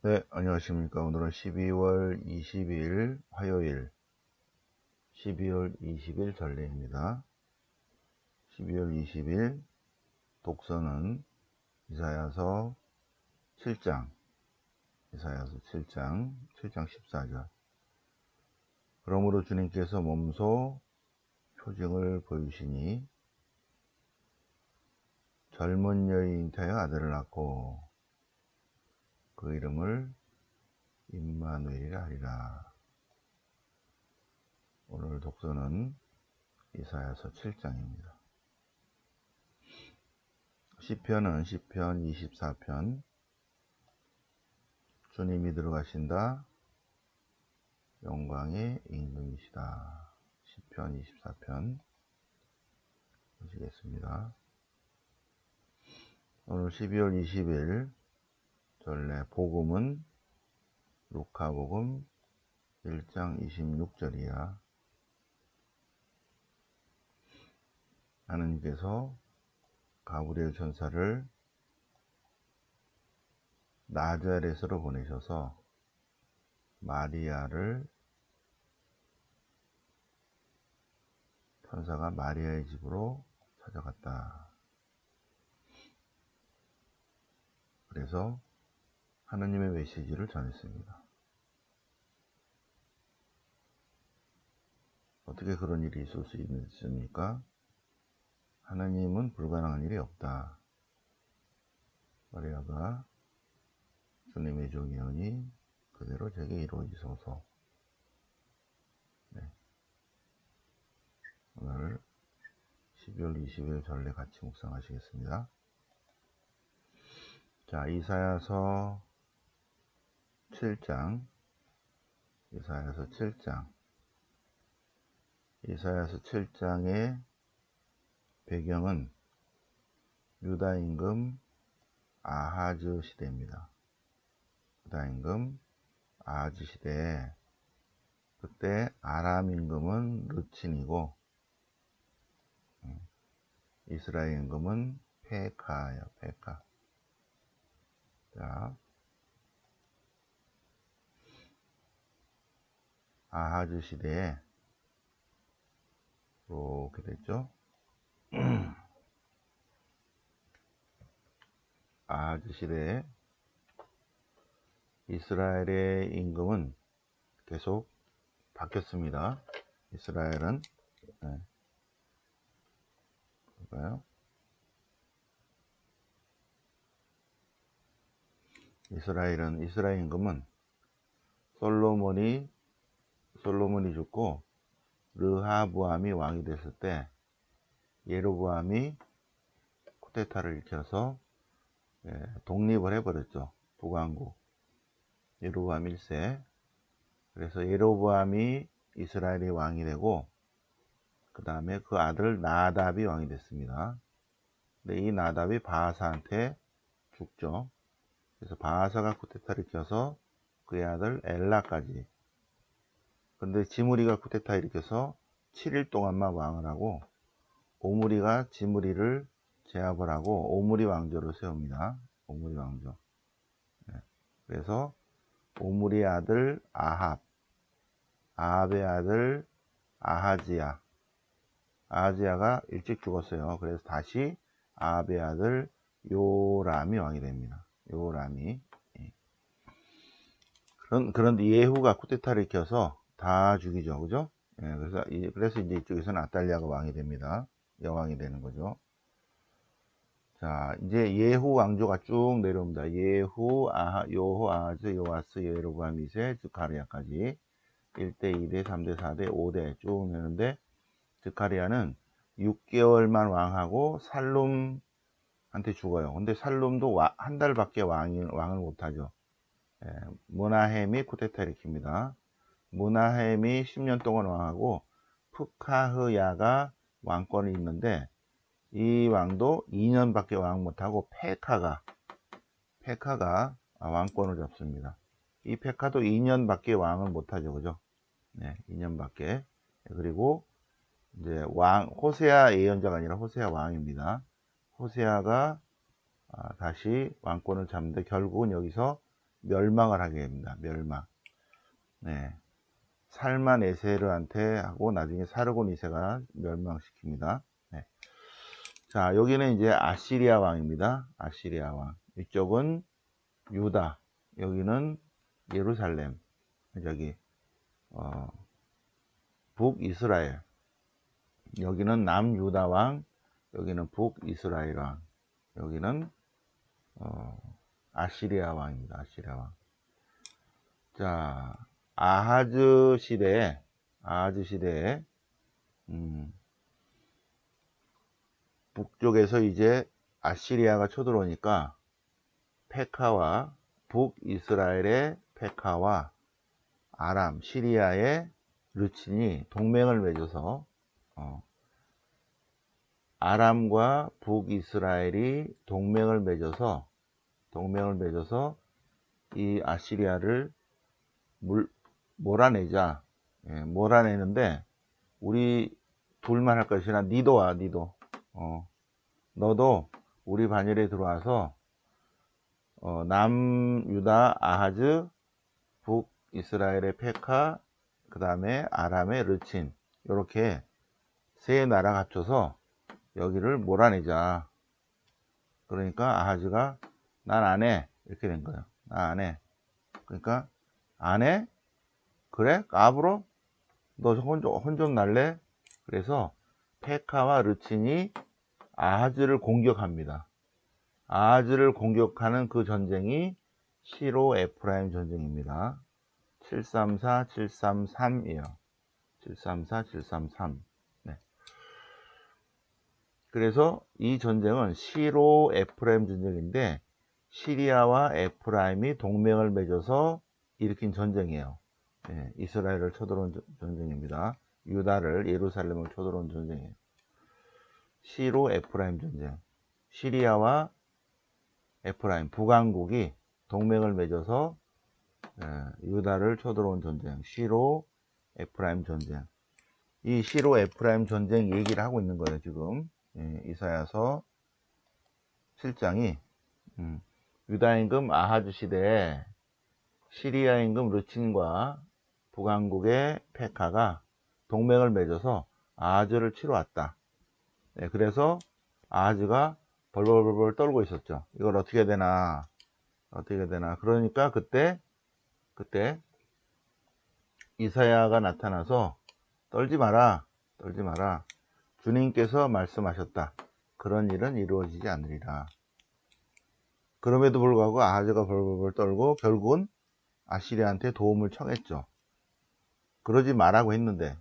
네, 안녕하십니까. 오늘은 12월 20일 화요일, 12월 20일 전례입니다. 12월 20일 독서는 이사야서 7장, 이사야서 7장 14절. 그러므로 주님께서 몸소 표징을 보이시니 젊은 여인이 잉타여 아들을 낳고 그 이름을 임마누엘이라 하리라. 오늘 독서는 이사야서 7장입니다. 시편은 시편 24편 주님이 들어가신다 영광의 임금이시다. 시편 24편 보시겠습니다. 오늘 12월 20일 전래 복음은 루카복음 1장 26절이야. 하느님께서 가브리엘 천사를 나자렛으로 보내셔서 마리아를 천사가 마리아의 집으로 찾아갔다. 그래서 하느님의 메시지를 전했습니다. 어떻게 그런 일이 있을 수 있습니까? 하나님은 불가능한 일이 없다. 마리아가 주님의 종이오니 그대로 제게 이루어지소서. 네. 오늘 12월 20일 전례 같이 묵상하시겠습니다. 자, 이사야서 7장, 이사야서 7장, 이사야서 7장의 배경은 유다 임금 아하즈 시대입니다. 유다 임금 아하즈 시대에 그때 아람 임금은 르친이고 이스라엘 임금은 페카예요. 페카. 자, 아하즈 시대에 이렇게 됐죠. 아하즈 시대에 이스라엘의 임금은 계속 바뀌었습니다. 이스라엘은 볼까요? 이스라엘 임금은 솔로몬이 죽고 르하브암이 왕이 됐을 때 예로보암이 쿠데타를 일으켜서 독립을 해버렸죠. 북왕국 예로보암 1세. 그래서 예로보암이 이스라엘의 왕이 되고 그 다음에 그 아들 나답이 왕이 됐습니다. 근데 이 나답이 바하사한테 죽죠. 그래서 바하사가 쿠데타를 일으켜서 그의 아들 엘라까지. 근데 지므리가 쿠데타 일으켜서 7일 동안만 왕을 하고 오므리가 지므리를 제압을 하고 오므리 왕조를 세웁니다. 오므리 왕조. 그래서 오므리의 아들 아합의 아들 아하지야가 일찍 죽었어요. 그래서 다시 아합의 아들 요람이 왕이 됩니다. 요람이. 그런데 예후가 쿠데타를 일으켜서 다 죽이죠. 그죠? 그래서 이제 이쪽에서는 아달랴가 왕이 됩니다. 여왕이 되는 거죠. 자, 이제 예후 왕조가 쭉 내려옵니다. 요호, 아하즈, 요아스, 예로보암 2세, 스가랴까지 1대, 2대, 3대, 4대, 5대 쭉 내는데 스가랴는 6개월만 왕하고 살룸한테 죽어요. 근데 살룸도 한 달밖에 왕을 못하죠. 므나헴이 쿠데타 일으킵니다. 므나헴이 10년 동안 왕하고 프카흐야가 왕권을 잇는데 이 왕도 2년밖에 왕 못하고 페카가 왕권을 잡습니다. 이 페카도 2년밖에 왕을 못하죠. 그죠? 네, 2년밖에. 그리고 이제 호세아 예언자가 아니라 호세아 왕입니다. 호세아가 다시 왕권을 잡는데 결국은 여기서 멸망을 하게 됩니다. 멸망. 네. 살만 에세르한테 하고 나중에 사르곤 2세가 멸망시킵니다. 네. 자, 여기는 이제 아시리아 왕입니다. 아시리아 왕. 이쪽은 유다, 여기는 예루살렘, 저기 북이스라엘, 여기는 남유다 왕, 여기는 북이스라엘 왕, 여기는 아시리아 왕입니다. 아시리아 왕. 자, 아하즈 시대에 북쪽에서 이제 아시리아가 쳐들어오니까 페카와 북이스라엘의 페카와 아람, 시리아의 르친이 동맹을 맺어서 아람과 북이스라엘이 동맹을 맺어서 이 아시리아를 몰아내자. 예, 몰아내는데 우리 둘만 할 것이나 니도 와, 니도. 너도 우리 반열에 들어와서 남유다 아하즈, 북이스라엘의 페카, 그 다음에 아람의 르친, 이렇게 세 나라가 합쳐서 여기를 몰아내자. 그러니까 아하즈가 난 안 해, 이렇게 된 거예요. 나 안 해. 그러니까 안 해? 그래? 까불어? 너 혼좀 날래? 그래서 페카와 르친이 아하즈를 공격합니다. 아하즈를 공격하는 그 전쟁이 시로 에프라임 전쟁입니다. 734, 733이에요. 734, 733. 네. 그래서 이 전쟁은 시로 에프라임 전쟁인데 시리아와 에프라임이 동맹을 맺어서 일으킨 전쟁이에요. 네, 이스라엘을 쳐들어온 전쟁입니다. 유다를, 예루살렘을 쳐들어온 전쟁이에요. 시로 에프라임 전쟁. 시리아와 에프라임, 북왕국이 동맹을 맺어서 유다를 쳐들어온 전쟁. 시로 에프라임 전쟁. 이 시로 에프라임 전쟁 얘기를 하고 있는 거예요, 지금. 이사야서 7장이 유다 임금 아하즈 시대에 시리아 임금 르친과 북왕국의 페카가 동맹을 맺어서 아하즈를 치러 왔다. 네, 그래서 아하즈가 벌벌벌 떨고 있었죠. 이걸 어떻게 해야 되나, 그러니까 그때 이사야가 나타나서 떨지 마라. 주님께서 말씀하셨다. 그런 일은 이루어지지 않으리라. 그럼에도 불구하고 아하즈가 벌벌벌 떨고 결국은 아시리아한테 도움을 청했죠. 그러지 말라고 했는데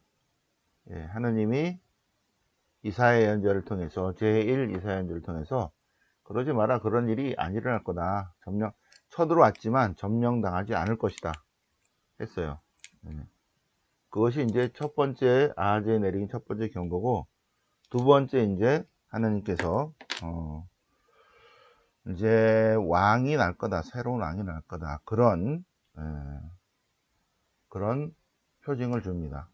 하느님이 이사야 예언자를 통해서 제1 이사야 예언자를 통해서 그러지 마라. 그런 일이 안 일어날 거다. 쳐들어왔지만 점령당하지 않을 것이다. 했어요. 그것이 이제 첫 번째 아하즈에 내린 첫 번째 경고고, 두 번째 이제 하느님께서 이제 왕이 날 거다. 새로운 왕이 날 거다. 그런 표징을 줍니다.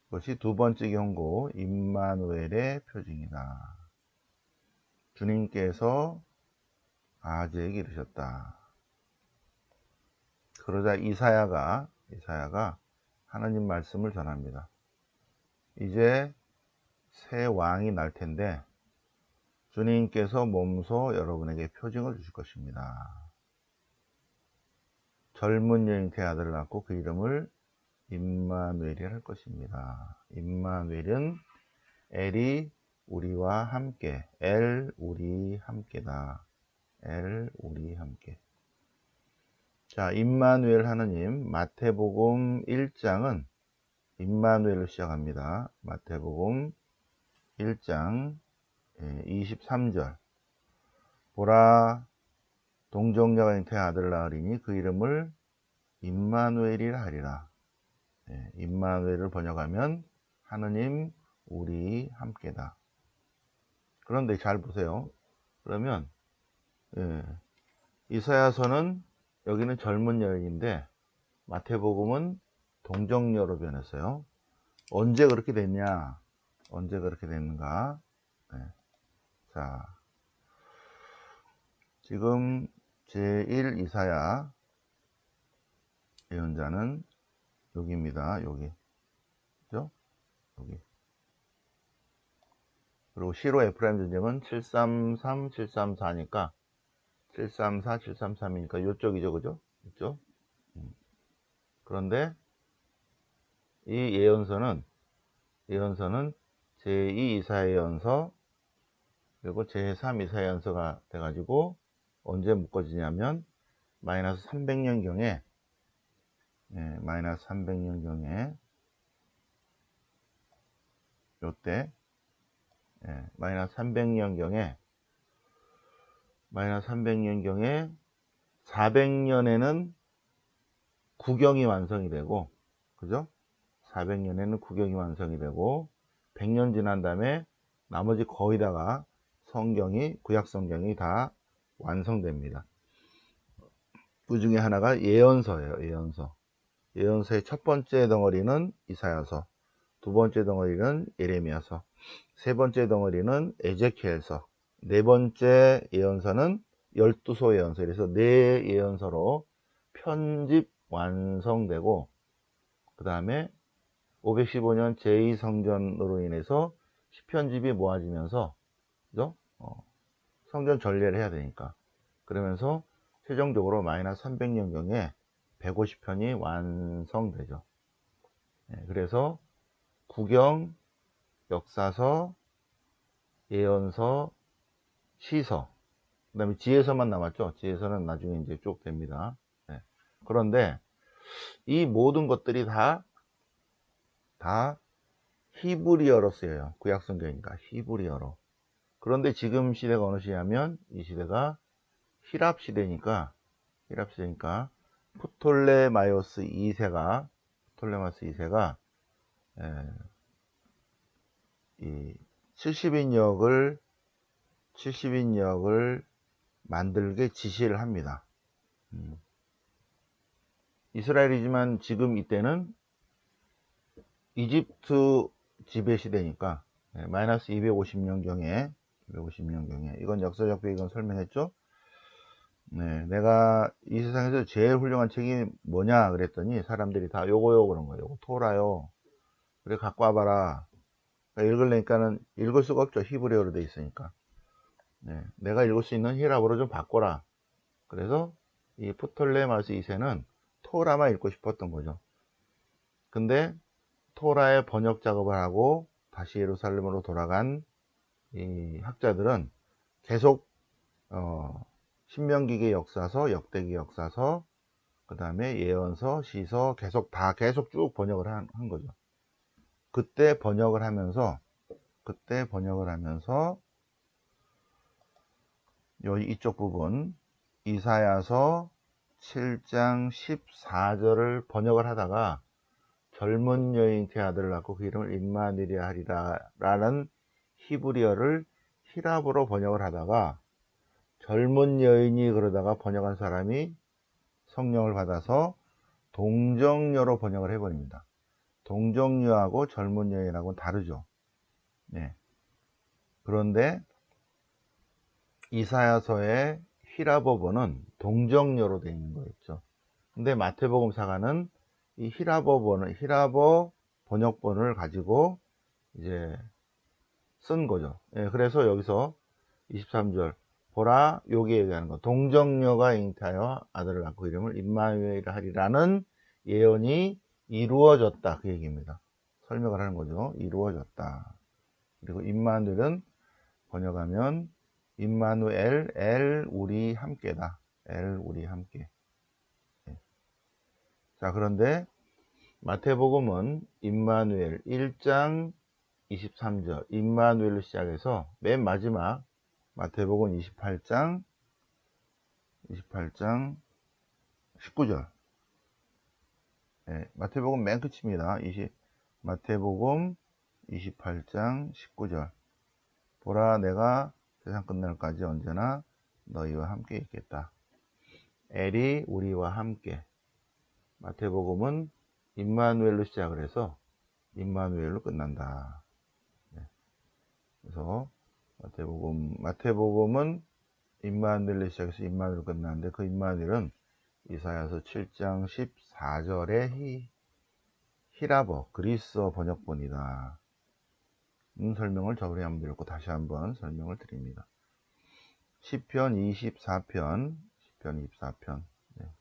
그것이 두 번째 경고, 임마누엘의 표징이다. 주님께서 아하즈에게 이르셨다. 그러자 이사야가 하나님 말씀을 전합니다. 이제 새 왕이 날 텐데 주님께서 몸소 여러분에게 표징을 주실 것입니다. 젊은 여인의 아들을 낳고 그 이름을 임마누엘이라 할 것입니다. 임마누엘은 엘이 우리와 함께, 엘 우리 함께다. 엘 우리 함께. 자, 임마누엘 하느님, 마태복음 1장은 임마누엘로 시작합니다. 마태복음 1장 23절. 보라, 동정녀가 잉태한 아들을 낳으리니 그 이름을 임마누엘이라 하리라. 임마누엘을 번역하면 하느님 우리 함께다. 그런데 잘 보세요. 그러면 이사야서는 여기는 젊은 여인인데 마태복음은 동정녀로 변했어요. 언제 그렇게 됐냐? 언제 그렇게 됐는가? 자, 지금 제1 이사야 예언자는 여기입니다. 여기. 그죠? 여기. 그리고 시로 에프라임 전쟁은 733, 734니까 734, 733이니까 이쪽이죠. 그죠? 이쪽. 그런데 이 예언서는 제2 이사야 예언서 그리고 제3 이사야 예언서가 돼가지고 언제 묶어지냐면 마이너스 300년경에 마이너스 300년경에 요때 마이너스 300년경에 400년에는 구경이 완성이 되고, 그죠? 400년에는 구경이 완성이 되고 100년 지난 다음에 나머지 거의 다가 구약 성경이 다 완성됩니다. 그 중에 하나가 예언서예요. 예언서의 첫 번째 덩어리는 이사야서, 두 번째 덩어리는 예레미야서, 세 번째 덩어리는 에제키엘서, 네 번째 예언서는 12소 예언서. 그래서 네 예언서로 편집 완성되고, 그 다음에 515년 제2성전으로 인해서 시편집이 모아지면서, 그죠? 성전 전례를 해야 되니까. 그러면서 최종적으로 마이너스 300년경에 150편이 완성되죠. 그래서 구경, 역사서, 예언서, 시서, 그 다음에 지혜서만 남았죠. 지혜서는 나중에 이제 쭉 됩니다. 그런데 이 모든 것들이 다 히브리어로 쓰여요. 구약성경이니까 히브리어로. 그런데 지금 시대가 어느 시대냐면 이 시대가 히랍 시대니까 프톨레마이오스 2세가 이 70인역을 만들게 지시를 합니다. 이스라엘이지만 지금 이때는 이집트 지배 시대니까 마이너스 250년경에 이건 역사적 배경을 설명했죠. 내가 이 세상에서 제일 훌륭한 책이 뭐냐 그랬더니 사람들이 다 요거요 그런 거예요. 요거 토라요. 그래 갖고 와봐라. 그러니까 읽으려니까는 읽을 수가 없죠. 히브리어로 돼 있으니까. 내가 읽을 수 있는 히랍어로 좀 바꿔라. 그래서 이 프톨레마이오스 2세는 토라만 읽고 싶었던 거죠. 근데 토라의 번역 작업을 하고 다시 예루살렘으로 돌아간 이 학자들은 계속 신명기계 역사서, 역대기 역사서, 그 다음에 예언서, 시서 계속 쭉 번역을 한 거죠. 그때 번역을 하면서 이쪽 부분 이사야서 7장 14절을 번역을 하다가 젊은 여인 아들을 낳고 그 이름을 임마누엘이라 하리라 라는 히브리어를 히랍으로 번역을 하다가 젊은 여인이 그러다가 번역한 사람이 성령을 받아서 동정녀로 번역을 해버립니다. 동정녀하고 젊은 여인하고는 다르죠. 그런데 이사야서의 히라버본은 동정녀로 되어 있는 거였죠. 근데 마태복음사가는 이 히라버 번역본을 가지고 이제 쓴 거죠. 그래서 여기서 23절 보라 여기에 얘기하는 거 동정녀가 잉태하여 아들을 낳고 이름을 임마누엘이라 하리라는 예언이 이루어졌다 그 얘기입니다. 설명을 하는 거죠. 이루어졌다. 그리고 임마누엘은 번역하면 임마누엘 엘 우리 함께다. 엘 우리 함께. 자, 그런데 마태복음은 임마누엘 1장 23절 임마누엘로 시작해서 맨 마지막 마태복음 28장 19절 마태복음 맨 끝입니다. 마태복음 28장 19절 보라 내가 세상 끝날까지 언제나 너희와 함께 있겠다. 엘이 우리와 함께. 마태복음은 임마누엘로 시작을 해서 임마누엘로 끝난다. 그래서 마태복음은 임마누엘로 시작해서 임마누엘 끝나는데 그 임마누엘은 이사야서 7장 14절의 히라버 그리스어 번역본이다. 설명을 저번에 한번 드렸고 다시 한번 설명을 드립니다. 시편 24편 네.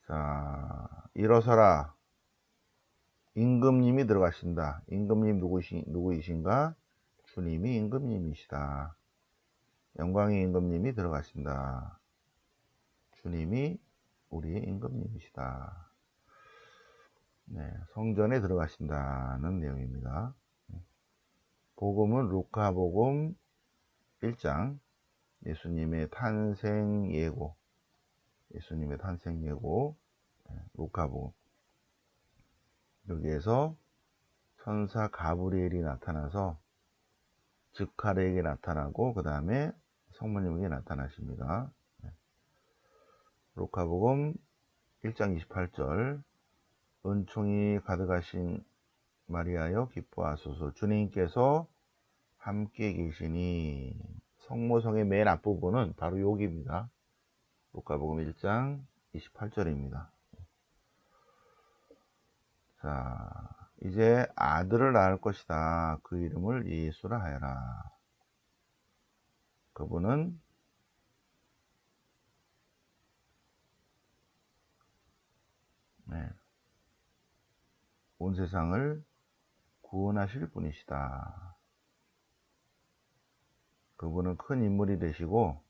자, 일어서라. 임금님이 들어가신다. 임금님 누구이신가? 주님이 임금님이시다. 영광의 임금님이 들어가신다. 주님이 우리의 임금님이시다. 네, 성전에 들어가신다는 내용입니다. 복음은 루카복음 1장 예수님의 탄생 예고, 루카복음. 여기에서 천사 가브리엘이 나타나서 즉할에게 나타나고 그 다음에 성모님에게 나타나십니다. 루카복음 1장 28절 은총이 가득하신 마리아여 기뻐하소서 주님께서 함께 계시니. 성모성의 맨 앞부분은 바로 여기입니다. 루카복음 1장 28절입니다. 자, 이제 아들을 낳을 것이다. 그 이름을 예수라 하여라. 그분은 온 세상을 구원하실 분이시다. 그분은 큰 인물이 되시고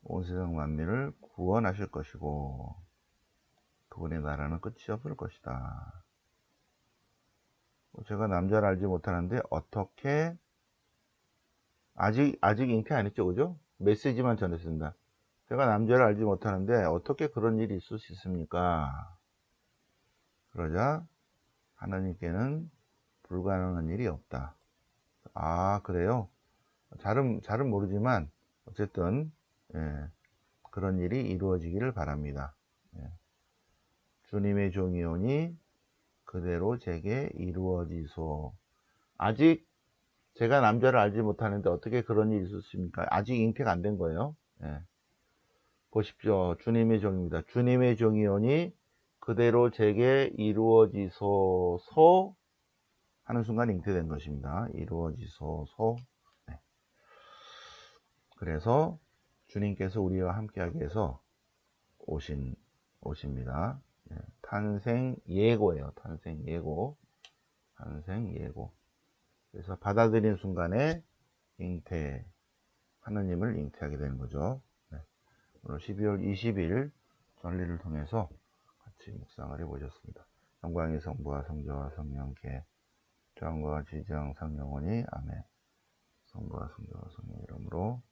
온 세상 만민을 구원하실 것이고 그분의 나라는 끝이 없을 것이다. 제가 남자를 알지 못하는데 어떻게 아직 잉태 안 했죠, 그죠? 메시지만 전했습니다. 제가 남자를 알지 못하는데 어떻게 그런 일이 있을 수 있습니까? 그러자 하나님께는 불가능한 일이 없다. 아, 그래요? 잘은 모르지만 어쨌든 그런 일이 이루어지기를 바랍니다. 주님의 종이오니 그대로 제게 이루어지소. 아직 제가 남자를 알지 못하는데 어떻게 그런 일이 있었습니까? 아직 잉태가 안 된 거예요. 보십시오. 주님의 종입니다. 주님의 종이오니 그대로 제게 이루어지소서 하는 순간 잉태된 것입니다. 이루어지소서. 그래서 주님께서 우리와 함께하기 위해서 오십니다. 탄생 예고예요. 탄생 예고. 그래서 받아들인 순간에 하느님을 잉태하게 되는 거죠. 오늘 12월 20일 전리를 통해서 같이 묵상을 해보셨습니다. 영광의 성부와 성자와 성령께 조항과 지정 성령원이 아멘. 성부와 성자와 성령 이름으로